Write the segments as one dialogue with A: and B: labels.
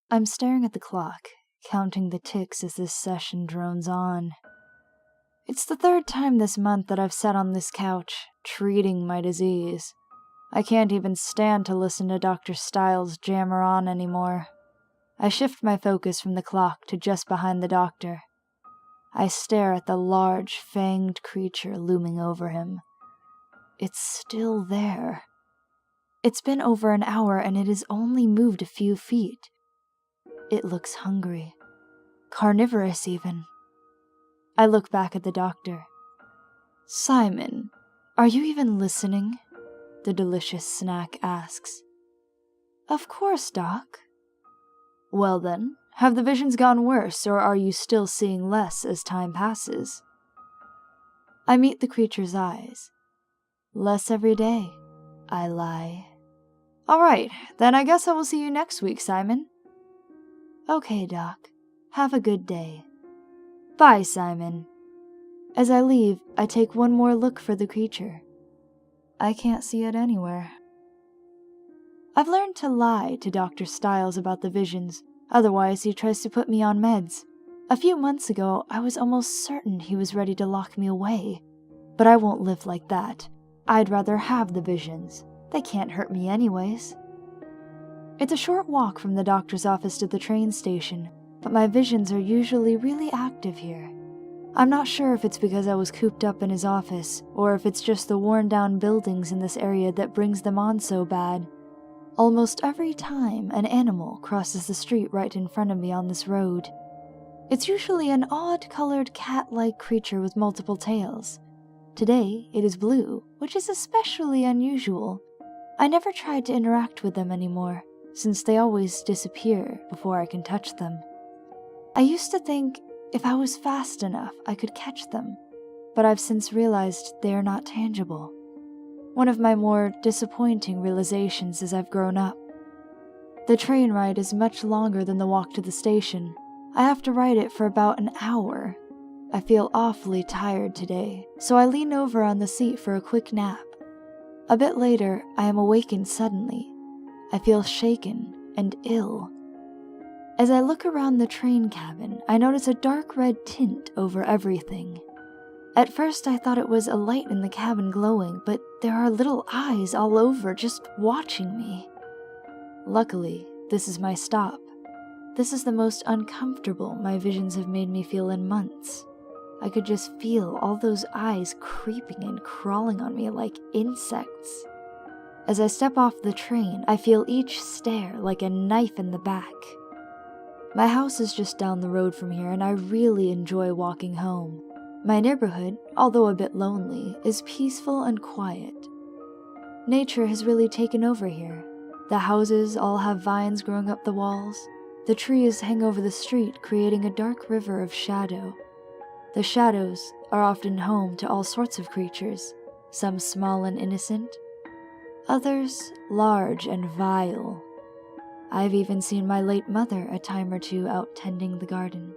A: I'm staring at the clock, counting the ticks as this session drones on. It's the third time this month that I've sat on this couch, treating my disease. I can't even stand to listen to Dr. Stiles jammer on anymore. I shift my focus from the clock to just behind the doctor. I stare at the large, fanged creature looming over him. It's still there. It's been over an hour and it has only moved a few feet. It looks hungry. Carnivorous even. I look back at the doctor. "Simon, are you even listening?" the delicious snack asks. "Of course, Doc." "Well then, have the visions gone worse, or are you still seeing less as time passes?" I meet the creature's eyes. "Less every day," I lie. "All right, then I guess I will see you next week, Simon." "Okay, Doc. Have a good day." "Bye, Simon." As I leave, I take one more look for the creature. I can't see it anywhere. I've learned to lie to Dr. Stiles about the visions, otherwise he tries to put me on meds. A few months ago, I was almost certain he was ready to lock me away. But I won't live like that. I'd rather have the visions. They can't hurt me anyways. It's a short walk from the doctor's office to the train station, but my visions are usually really active here. I'm not sure if it's because I was cooped up in his office, or if it's just the worn-down buildings in this area that brings them on so bad. Almost every time, an animal crosses the street right in front of me on this road. It's usually an odd-colored cat-like creature with multiple tails. Today, it is blue, which is especially unusual. I never tried to interact with them anymore, since they always disappear before I can touch them. I used to think if I was fast enough, I could catch them, but I've since realized they are not tangible. One of my more disappointing realizations as I've grown up. The train ride is much longer than the walk to the station. I have to ride it for about an hour. I feel awfully tired today, so I lean over on the seat for a quick nap. A bit later, I am awakened suddenly. I feel shaken and ill. As I look around the train cabin, I notice a dark red tint over everything. At first I thought it was a light in the cabin glowing, but there are little eyes all over just watching me. Luckily, this is my stop. This is the most uncomfortable my visions have made me feel in months. I could just feel all those eyes creeping and crawling on me like insects. As I step off the train, I feel each stare like a knife in the back. My house is just down the road from here, and I really enjoy walking home. My neighborhood, although a bit lonely, is peaceful and quiet. Nature has really taken over here. The houses all have vines growing up the walls. The trees hang over the street, creating a dark river of shadow. The shadows are often home to all sorts of creatures, some small and innocent, others large and vile. I've even seen my late mother a time or two out tending the garden.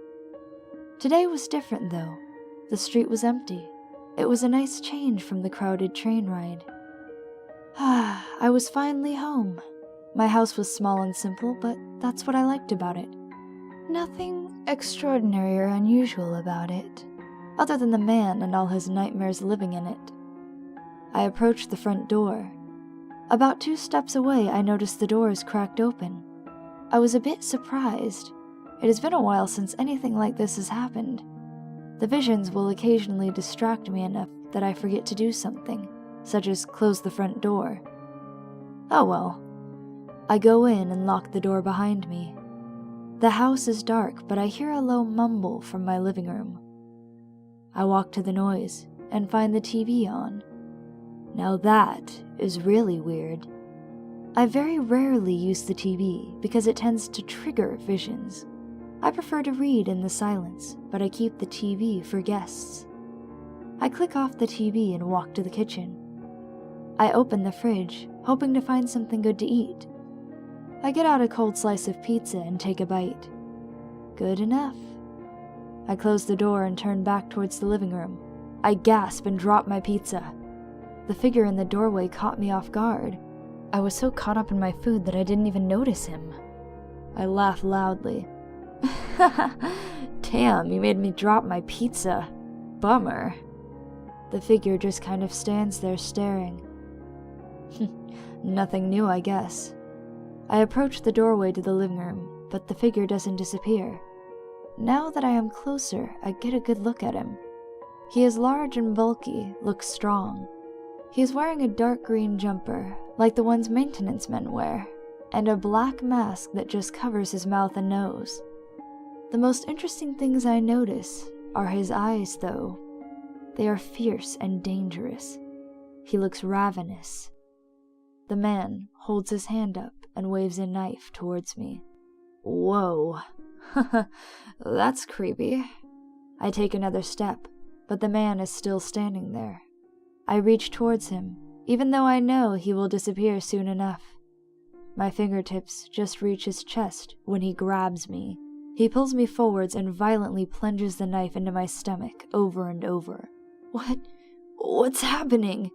A: Today was different though. The street was empty. It was a nice change from the crowded train ride. I was finally home. My house was small and simple, but that's what I liked about it. Nothing extraordinary or unusual about it, other than the man and all his nightmares living in it. I approached the front door. About 2 steps away, I noticed the doors cracked open. I was a bit surprised. It has been a while since anything like this has happened. The visions will occasionally distract me enough that I forget to do something, such as close the front door. Oh well. I go in and lock the door behind me. The house is dark, but I hear a low mumble from my living room. I walk to the noise and find the TV on. Now that is really weird. I very rarely use the TV because it tends to trigger visions. I prefer to read in the silence, but I keep the TV for guests. I click off the TV and walk to the kitchen. I open the fridge, hoping to find something good to eat. I get out a cold slice of pizza and take a bite. Good enough. I close the door and turn back towards the living room. I gasp and drop my pizza. The figure in the doorway caught me off guard. I was so caught up in my food that I didn't even notice him. I laugh loudly. Damn, you made me drop my pizza. Bummer. The figure just kind of stands there staring. Nothing new, I guess. I approach the doorway to the living room, but the figure doesn't disappear. Now that I am closer, I get a good look at him. He is large and bulky, looks strong. He is wearing a dark green jumper, like the ones maintenance men wear, and a black mask that just covers his mouth and nose. The most interesting things I notice are his eyes, though. They are fierce and dangerous. He looks ravenous. The man holds his hand up and waves a knife towards me. Whoa. That's creepy. I take another step, but the man is still standing there. I reach towards him, even though I know he will disappear soon enough. My fingertips just reach his chest when he grabs me. He pulls me forwards and violently plunges the knife into my stomach over and over. What's happening?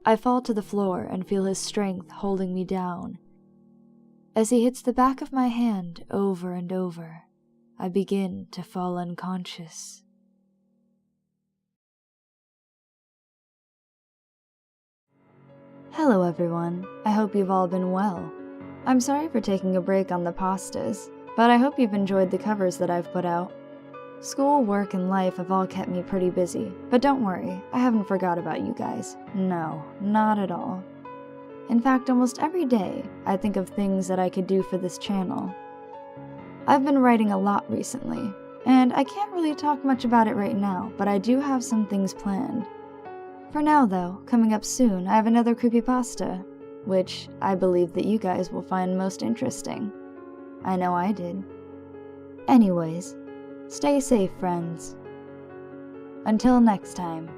A: I fall to the floor and feel his strength holding me down. As he hits the back of my hand over and over, I begin to fall unconscious. Hello everyone, I hope you've all been well. I'm sorry for taking a break on the pastas, but I hope you've enjoyed the covers that I've put out. School, work, and life have all kept me pretty busy, but don't worry, I haven't forgot about you guys. No, not at all. In fact, almost every day, I think of things that I could do for this channel. I've been writing a lot recently, and I can't really talk much about it right now, but I do have some things planned. For now though, coming up soon, I have another creepypasta, which I believe that you guys will find most interesting. I know I did. Anyways, stay safe, friends. Until next time.